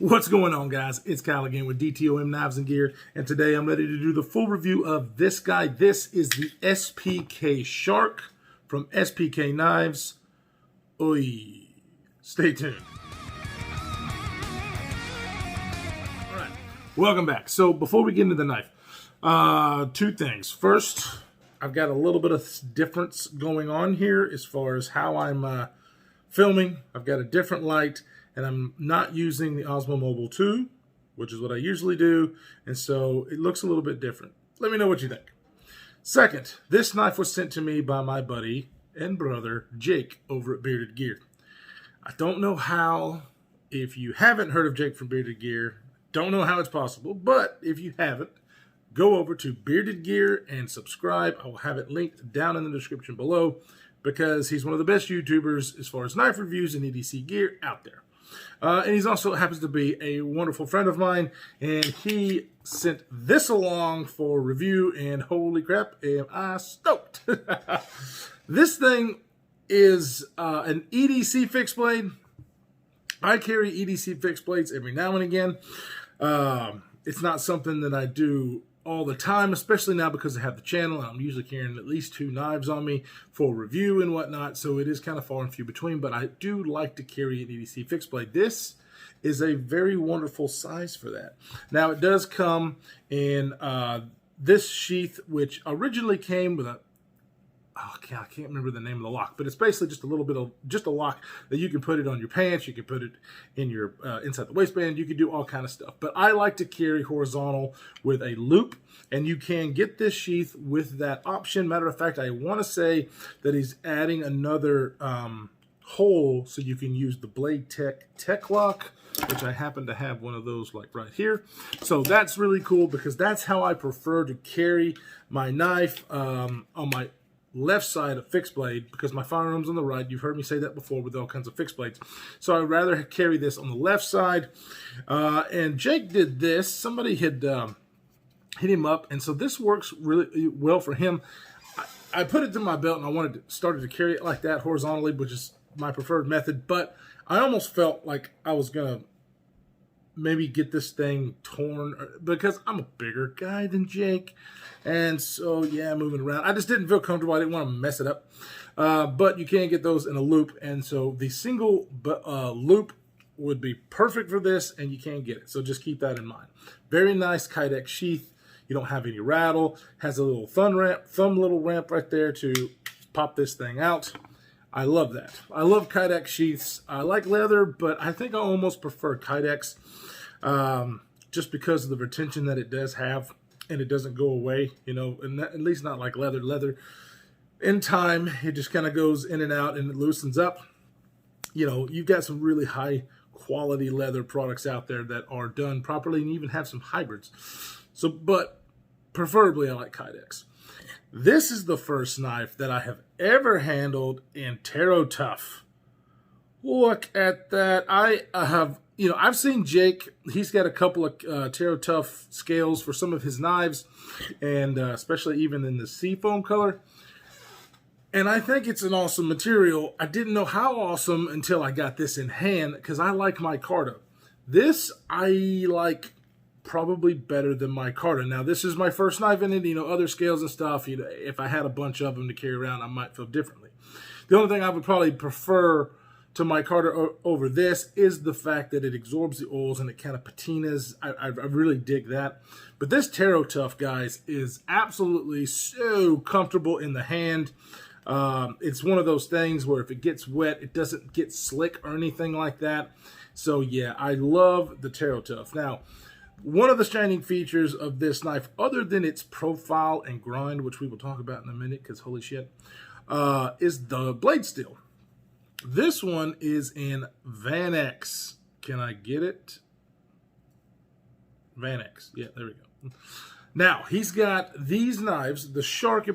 What's going on, guys? It's Kyle again with DTOM Knives and Gear, and today I'm ready to do the full review of this guy. This is the SPK Shark from SPK Knives. Oi. Stay tuned. All right, welcome back. So before we get into the knife, two things. First, I've got a little bit of difference going on here as far as how I'm filming. I've got a different light, and I'm not using the Osmo Mobile 2, which is what I usually do, and so it looks a little bit different. Let me know what you think. Second, this knife was sent to me by my buddy and brother, Jake, over at Bearded Gear. I don't know how, if you haven't heard of Jake from Bearded Gear, don't know how it's possible, but if you haven't, go over to Bearded Gear and subscribe. I will have it linked down in the description below because he's one of the best YouTubers as far as knife reviews and EDC gear out there. And he's also happens to be a wonderful friend of mine, and he sent this along for review, and holy crap, am I stoked. This thing is an EDC fixed blade. I carry EDC fixed blades every now and again. It's not something that I do all the time, especially now because I have the channel, and I'm usually carrying at least 2 knives on me for review and whatnot, so it is kind of far and few between, but I do like to carry an EDC fixed blade. This is a very wonderful size for that. Now, it does come in this sheath, which originally came with a, I can't remember the name of the lock, but it's basically just a little bit of, just a lock that you can put it on your pants, you can put it in your, inside the waistband, you can do all kind of stuff. But I like to carry horizontal with a loop, and you can get this sheath with that option. Matter of fact, I want to say that he's adding another hole so you can use the Blade Tech Lock, which I happen to have one of those like right here. So that's really cool because that's how I prefer to carry my knife on my left side of fixed blade, because my firearm's on the right. You've heard me say that before with all kinds of fixed blades. So I'd rather carry this on the left side. And Jake did this. Somebody had hit him up, and so this works really well for him. I put it to my belt, and I started to carry it like that horizontally, which is my preferred method. But I almost felt like I was gonna maybe get this thing torn because I'm a bigger guy than Jake. And so, yeah, moving around, I just didn't feel comfortable. I didn't want to mess it up. But you can get those in a loop. And so the single loop would be perfect for this, and you can get it. So just keep that in mind. Very nice Kydex sheath. You don't have any rattle. Has a little thumb little ramp right there to pop this thing out. I love that. I love Kydex sheaths. I like leather, but I think I almost prefer Kydex just because of the retention that it does have, and it doesn't go away, you know, and at least not like leather. Leather, in time, it just kind of goes in and out and it loosens up. You know, you've got some really high quality leather products out there that are done properly, and even have some hybrids. So, but preferably I like Kydex. This is the first knife that I have ever handled in Taro Tough. Look at that. I have, you know, I've seen Jake. He's got a couple of Taro Tough scales for some of his knives, and especially even in the seafoam color. And I think it's an awesome material. I didn't know how awesome until I got this in hand, because I like micarta. This I like probably better than micarta. Now, this is my first knife in it. You know, other scales and stuff, you know, if I had a bunch of them to carry around, I might feel differently. The only thing I would probably prefer to micarta over this is the fact that it absorbs the oils and it kind of patinas. I really dig that. But this Taro Tough, guys, is absolutely so comfortable in the hand. It's one of those things where if it gets wet, it doesn't get slick or anything like that. So yeah, I love the Taro Tough. Now, one of the shining features of this knife, other than its profile and grind, which we will talk about in a minute because holy shit, is the blade steel. This one is in Vanex. Can I get it? Vanex. Yeah, there we go. Now, he's got these knives, the Shark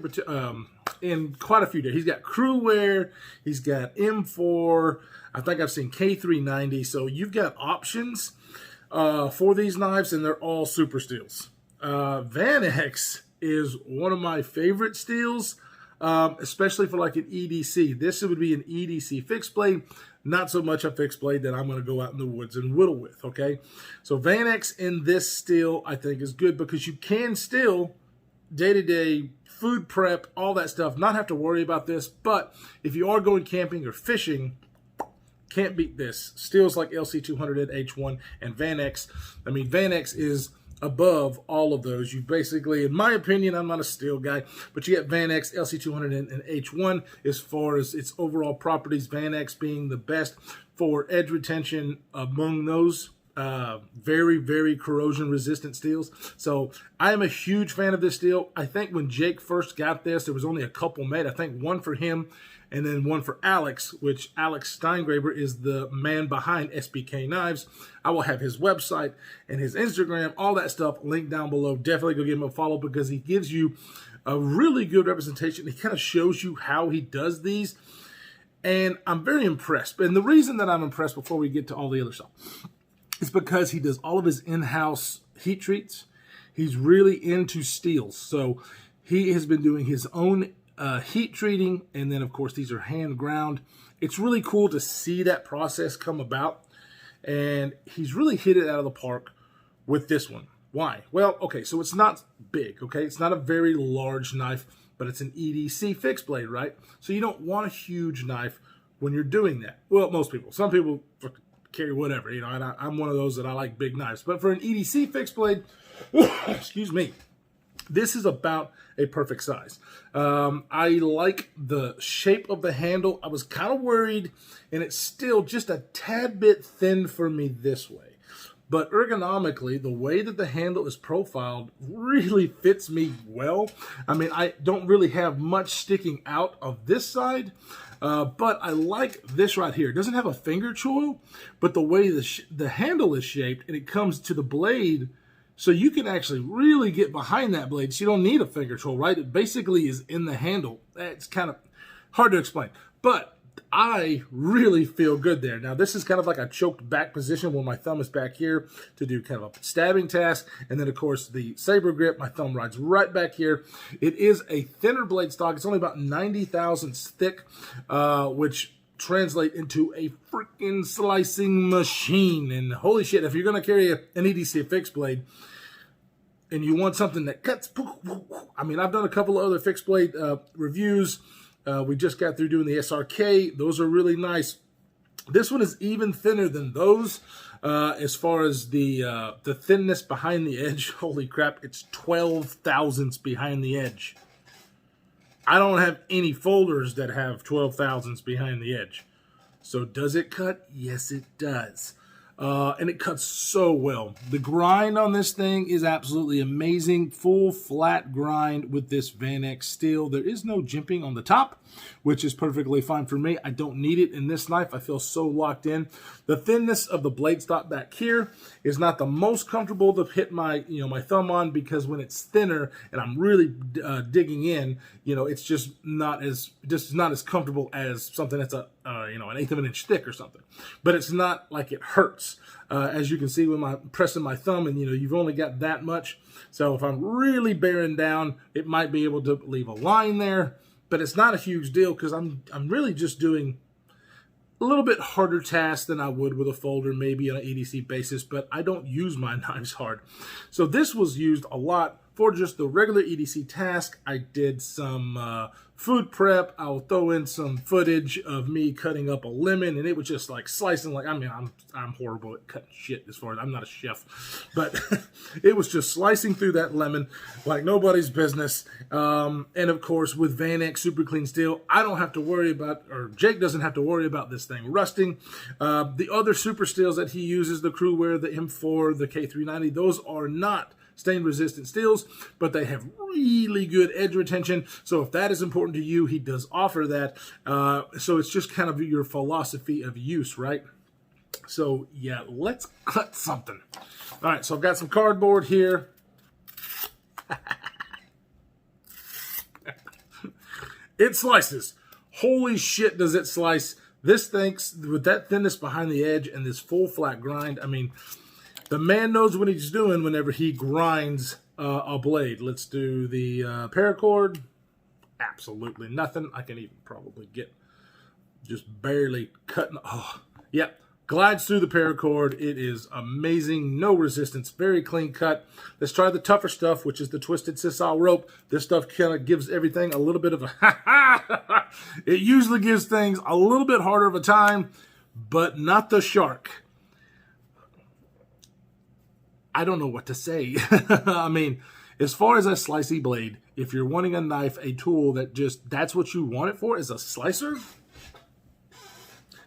in quite a few days. He's got Crew Wear, he's got M4, I think I've seen K390, so you've got options for these knives, and they're all super steels. Vanex is one of my favorite steels. especially for like an EDC. This would be an EDC fixed blade, not so much a fixed blade that I'm going to go out in the woods and whittle with, okay? So Vanex in this steel, I think, is good because you can still, day-to-day, food prep, all that stuff, not have to worry about this. But if you are going camping or fishing, can't beat this. Steels like LC200 and H1 and Vanex. I mean, Vanex is above all of those. You basically, in my opinion, I'm not a steel guy, but you get Vanex, LC200, and H1 as far as its overall properties. Vanex being the best for edge retention among those very, very corrosion resistant steels. So I am a huge fan of this steel. I think when Jake first got this, there was only a couple made. I think one for him and then one for Alex, which Alex Steingraber is the man behind SPK Knives. I will have his website and his Instagram, all that stuff linked down below. Definitely go give him a follow because he gives you a really good representation. He kind of shows you how he does these. And I'm very impressed. And the reason that I'm impressed before we get to all the other stuff is because he does all of his in-house heat treats. He's really into steels. So he has been doing his own heat treating, and then of course these are hand ground. It's really cool to see that process come about, and he's really hit it out of the park with this one. Why? Well, okay, so it's not big, okay? It's not a very large knife, but it's an EDC fixed blade, right? So you don't want a huge knife when you're doing that. Well, most people. Some people carry whatever, you know, and I'm one of those that I like big knives. But for an EDC fixed blade, excuse me, this is about a perfect size. I like the shape of the handle. I was kind of worried, and it's still just a tad bit thin for me this way. But ergonomically, the way that the handle is profiled really fits me well. I mean, I don't really have much sticking out of this side, but I like this right here. It doesn't have a finger choil, but the way the handle is shaped, and it comes to the blade, so you can actually really get behind that blade. So you don't need a finger choil, right? It basically is in the handle. It's kind of hard to explain, but I really feel good there. Now, this is kind of like a choked back position where my thumb is back here to do kind of a stabbing task. And then, of course, the saber grip, my thumb rides right back here. It is a thinner blade stock. It's only about 90 thousandths thick, which translate into a freaking slicing machine. And holy shit, if you're going to carry an EDC fixed blade and you want something that cuts, I mean, I've done a couple of other fixed blade reviews. We just got through doing the SRK. Those are really nice. This one is even thinner than those as far as the thinness behind the edge. Holy crap, it's 12 thousandths behind the edge. I don't have any folders that have 12 thousandths behind the edge. So does it cut? Yes, it does. And it cuts so well. The grind on this thing is absolutely amazing. Full flat grind with this Vanex steel. There is no jimping on the top, which is perfectly fine for me. I don't need it in this knife. I feel so locked in. The thinness of the blade stock back here is not the most comfortable to hit my, my thumb on, because when it's thinner and I'm really digging in, it's just not as comfortable as something that's an eighth of an inch thick or something. But it's not like it hurts. As you can see when I'm pressing my thumb, and you've only got that much. So if I'm really bearing down, it might be able to leave a line there, but it's not a huge deal because I'm really just doing a little bit harder task than I would with a folder, maybe on an EDC basis, but I don't use my knives hard. So this was used a lot for just the regular EDC task. I did some food prep. I'll throw in some footage of me cutting up a lemon, and it was just like slicing. Like, I mean, I'm horrible at cutting shit as far as, I'm not a chef, but it was just slicing through that lemon like nobody's business. And of course, with Vanex super clean steel, I don't have to worry about, or Jake doesn't have to worry about this thing rusting. The other super steels that he uses, the Crewware, the M4, the K390, those are not stain resistant steels, but they have really good edge retention. So if that is important to you, he does offer that. So it's just kind of your philosophy of use, right? So yeah, let's cut something. All right, so I've got some cardboard here. It slices. Holy shit, does it slice. This thing, with that thinness behind the edge and this full flat grind, I mean, the man knows what he's doing whenever he grinds a blade. Let's do the paracord. absolutely nothing. I can even probably get just barely cutting. Oh, yep. Glides through the paracord. It is amazing. No resistance. Very clean cut. Let's try the tougher stuff, which is the twisted sisal rope. This stuff kind of gives everything a little bit of a It usually gives things a little bit harder of a time, but not the shark. I don't know what to say. I mean, as far as a slicey blade, if you're wanting a knife, a tool that just, that's what you want it for, is a slicer.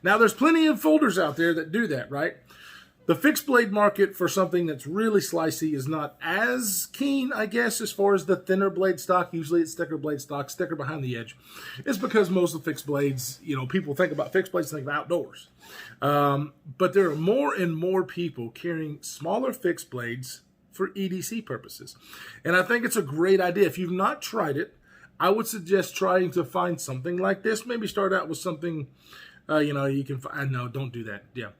Now, there's plenty of folders out there that do that, right? The fixed blade market for something that's really slicey is not as keen, I guess, as far as the thinner blade stock. Usually it's thicker blade stock, thicker behind the edge. It's because most of the fixed blades, you know, people think about fixed blades, think about outdoors. But there are more and more people carrying smaller fixed blades for EDC purposes. And I think it's a great idea. If you've not tried it, I would suggest trying to find something like this. Maybe start out with something... you know, you can find, no, don't do that. Yeah.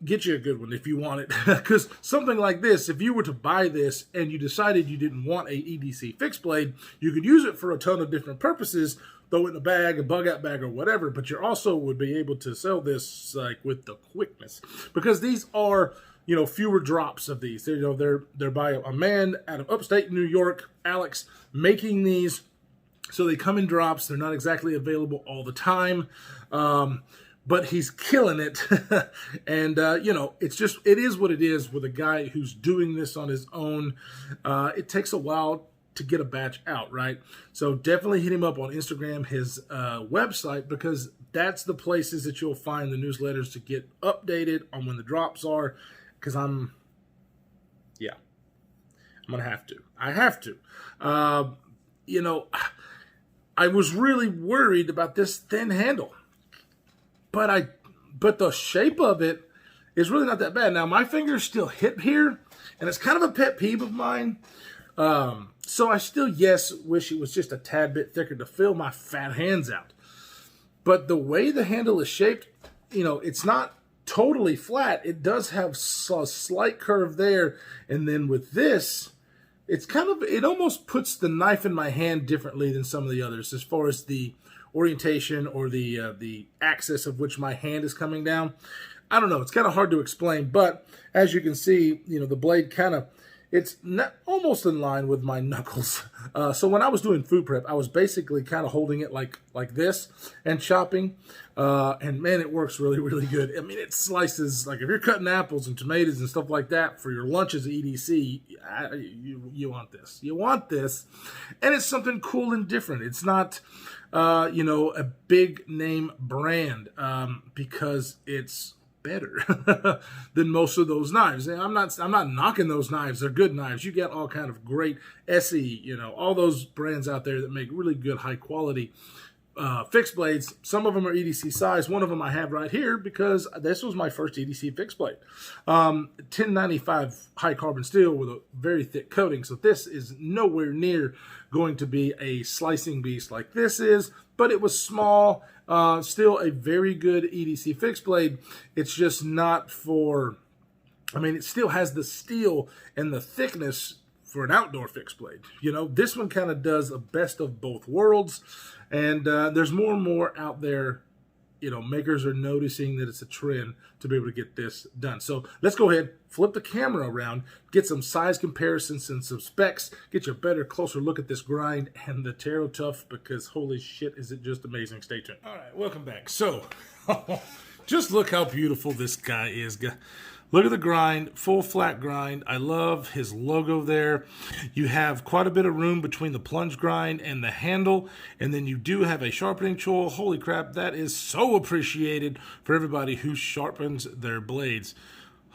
Get you a good one if you want it. Because something like this, if you were to buy this and you decided you didn't want a EDC fixed blade, you could use it for a ton of different purposes, throw it in a bag, a bug out bag or whatever, but you also would be able to sell this like with the quickness. Because these are, you know, fewer drops of these. They're, you know, they're by a man out of upstate New York, Alex, making these. So they come in drops. They're not exactly available all the time. But he's killing it. And, you know, it's just, it is what it is with a guy who's doing this on his own. It takes a while to get a batch out, right? So definitely hit him up on Instagram, his website, because that's the places that you'll find the newsletters to get updated on when the drops are. Because I'm going to have to. I have to. You know, I was really worried about this thin handle. But the shape of it is really not that bad. Now, my fingers still hit here, and it's kind of a pet peeve of mine. So I still, yes, wish it was just a tad bit thicker to fill my fat hands out. But the way the handle is shaped, you know, it's not totally flat. It does have a slight curve there. And then with this, it's kind of, it almost puts the knife in my hand differently than some of the others as far as the orientation or the axis of which my hand is coming down. I don't know. It's kind of hard to explain, but as you can see, you know, the blade kind of, it's not, almost in line with my knuckles. So when I was doing food prep, I was basically kind of holding it like this and chopping. And man, it works really, really good. I mean, it slices, like if you're cutting apples and tomatoes and stuff like that for your lunches at EDC, you want this. You want this. And it's something cool and different. It's not, you know, a big name brand because it's better than most of those knives. And I'm not knocking those knives. They're good knives. You get all kind of great SE, you know, all those brands out there that make really good high quality fixed blades. Some of them are EDC size. One of them I have right here because this was my first EDC fixed blade. 1095 high carbon steel with a very thick coating. So this is nowhere near going to be a slicing beast like this is, but it was small. Still a very good EDC fixed blade. It's just not for, I mean, it still has the steel and the thickness for an outdoor fixed blade. You know, this one kind of does a best of both worlds. And there's more and more out there, you know, makers are noticing that it's a trend to be able to get this done. So let's go ahead, flip the camera around, get some size comparisons and some specs, get you a better, closer look at this grind and the Taro Tough, because holy shit, is it just amazing. Stay tuned. All right, welcome back. So just look how beautiful this guy is. Look at the grind, full flat grind. I love his logo there. You have quite a bit of room between the plunge grind and the handle, and then you do have a sharpening tool. Holy crap, that is so appreciated for everybody who sharpens their blades.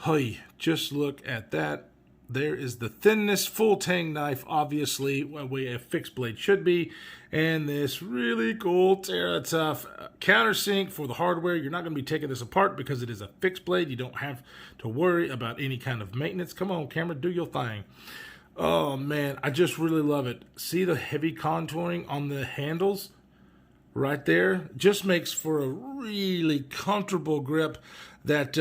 Hey, just look at that. There is the thinness, full tang knife, obviously, the way a fixed blade should be. And this really cool Taro Tough countersink for the hardware. You're not going to be taking this apart because it is a fixed blade. You don't have to worry about any kind of maintenance. Come on, camera, do your thing. Oh, man, I just really love it. See the heavy contouring on the handles right there? Just makes for a really comfortable grip that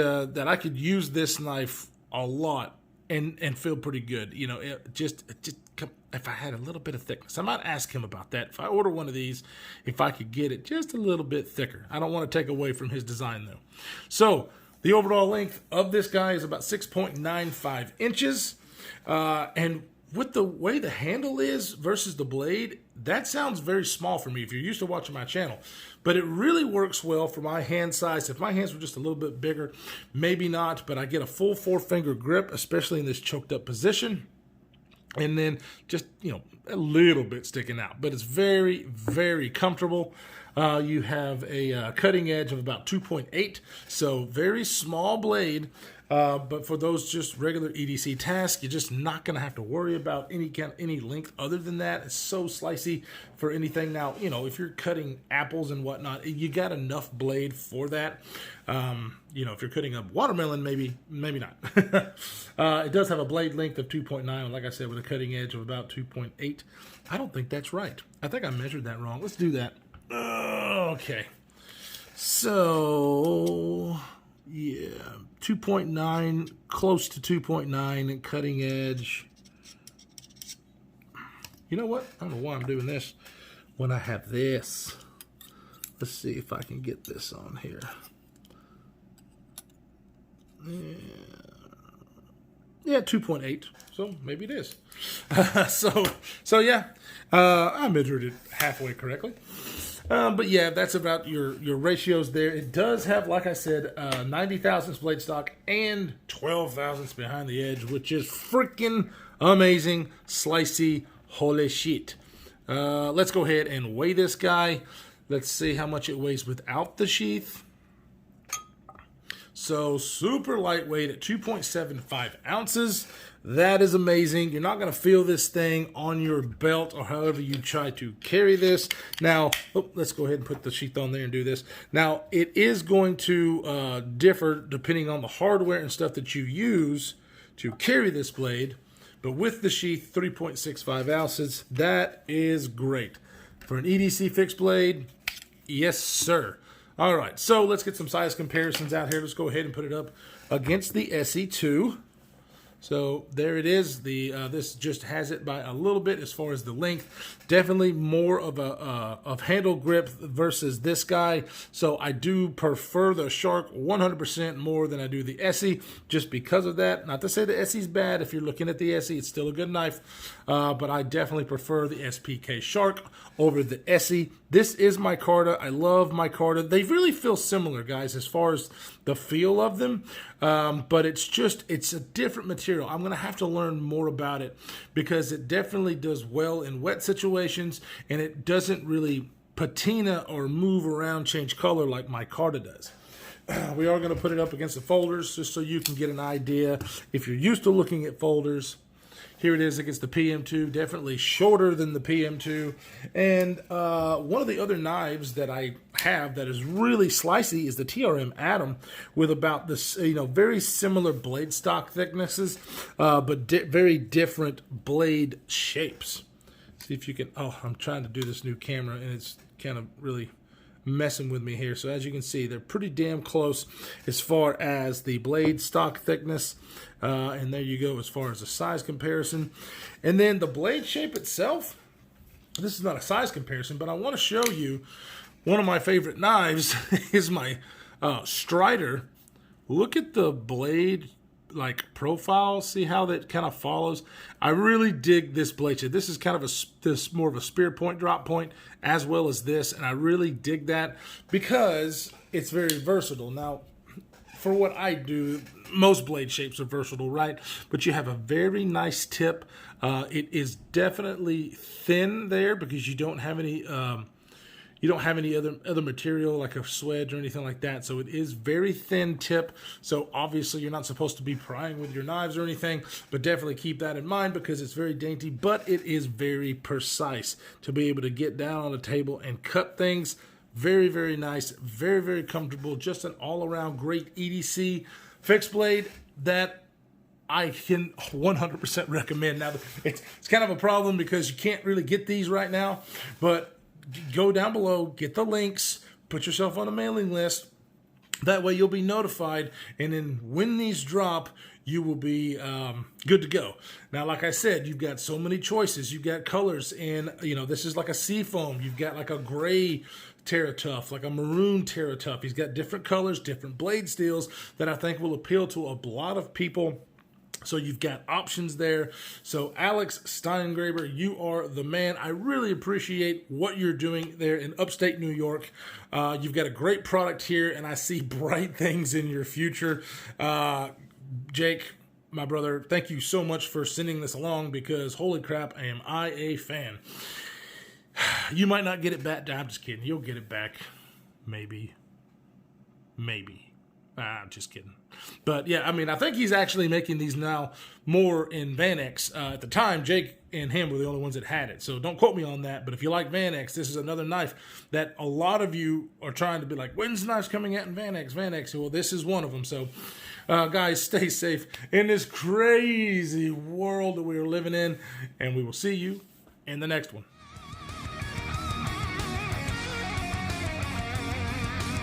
I could use this knife a lot and feel pretty good. You know, just if I had a little bit of thickness. I might ask him about that. If I order one of these, if I could get it just a little bit thicker. I don't want to take away from his design though. So the overall length of this guy is about 6.95 inches. And with the way the handle is versus the blade, that sounds very small for me if you're used to watching my channel. But it really works well for my hand size. If my hands were just a little bit bigger, maybe not, but I get a full 4-finger grip, especially in this choked up position. And then just, you know, a little bit sticking out. But it's very, very comfortable. You have a cutting edge of about 2.8, so very small blade. But for those just regular EDC tasks, you're just not going to have to worry about any length other than that. It's so slicey for anything. Now, you know, if you're cutting apples and whatnot, you got enough blade for that. You know, if you're cutting a watermelon, maybe not. It does have a blade length of 2.9, like I said, with a cutting edge of about 2.8. I don't think that's right. I think I measured that wrong. Let's do that. Okay. So, yeah, 2.9, close to 2.9, and cutting edge. You know what? I don't know why I'm doing this when I have this. Let's see if I can get this on here. Yeah, 2.8. So maybe it is. So yeah, I measured it halfway correctly. But yeah, that's about your ratios there. It does have, like I said, 90 thousandths blade stock and 12 thousandths behind the edge, which is freaking amazing. Slicey, holy shit. Let's go ahead and weigh this guy. Let's see how much it weighs without the sheath. So super lightweight at 2.75 ounces. That is amazing. You're not going to feel this thing on your belt or however you try to carry this. Now, let's go ahead and put the sheath on there and do this. Now, it is going to differ depending on the hardware and stuff that you use to carry this blade. But with the sheath, 3.65 ounces, that is great. For an EDC fixed blade, yes, sir. All right, so let's get some size comparisons out here. Let's go ahead and put it up against the SE2. So there it is. This just has it by a little bit as far as the length. Definitely more of a handle grip versus this guy. So I do prefer the Shark 100% more than I do the SE, just because of that. Not to say the SE is bad. If you're looking at the SE, it's still a good knife. But I definitely prefer the SPK Shark over the SE. This is micarta. I love micarta. They really feel similar, guys, as far as the feel of them. But it's a different material. I'm going to have to learn more about it because it definitely does well in wet situations, and it doesn't really patina or move around, change color like micarta does. We are going to put it up against the folders just so you can get an idea if you're used to looking at folders. Here it is against the PM2, definitely shorter than the PM2. And one of the other knives that I have that is really slicey is the TRM Atom, with about this, very similar blade stock thicknesses, but very different blade shapes. See if you can, I'm trying to do this new camera and it's kind of really messing with me here. So as you can see, they're pretty damn close as far as the blade stock thickness. And there you go as far as the size comparison. And then the blade shape itself, this is not a size comparison, but I want to show you one of my favorite knives is my Strider. Look at the blade profile. See how that kind of follows. I really dig this blade shape. This is kind of this more of a spear point, drop point, as well as this, and I really dig that because it's very versatile. Now, for what I do, most blade shapes are versatile, right? But you have a very nice tip. It is definitely thin there because you don't have any other material like a swedge or anything like that. So it is very thin tip. So obviously you're not supposed to be prying with your knives or anything, but definitely keep that in mind because it's very dainty, but it is very precise to be able to get down on the table and cut things. Very, very nice, very, very comfortable. Just an all-around great EDC fixed blade that I can 100% recommend. Now, it's kind of a problem because you can't really get these right now, but go down below, get the links, put yourself on a mailing list. That way you'll be notified, and then when these drop, you will be good to go. Now, like I said, you've got so many choices. You've got colors, and this is like a seafoam. You've got like a gray Terratuff, like a maroon Terratuff. He's got different colors, different blade steels that I think will appeal to a lot of people. So you've got options there. So Alex Steingraber, you are the man. I really appreciate what you're doing there in upstate New York. You've got a great product here, and I see bright things in your future. Jake, my brother, thank you so much for sending this along, because holy crap, am I a fan. You might not get it back. I'm just kidding. You'll get it back. Maybe. I'm just kidding. But yeah, I mean, I think he's actually making these now more in Van-X. At the time, Jake and him were the only ones that had it. So don't quote me on that. But if you like Van-X, this is another knife that a lot of you are trying to be like, when's the knives coming out in Van-X? Well, this is one of them. So guys, stay safe in this crazy world that we are living in. And we will see you in the next one.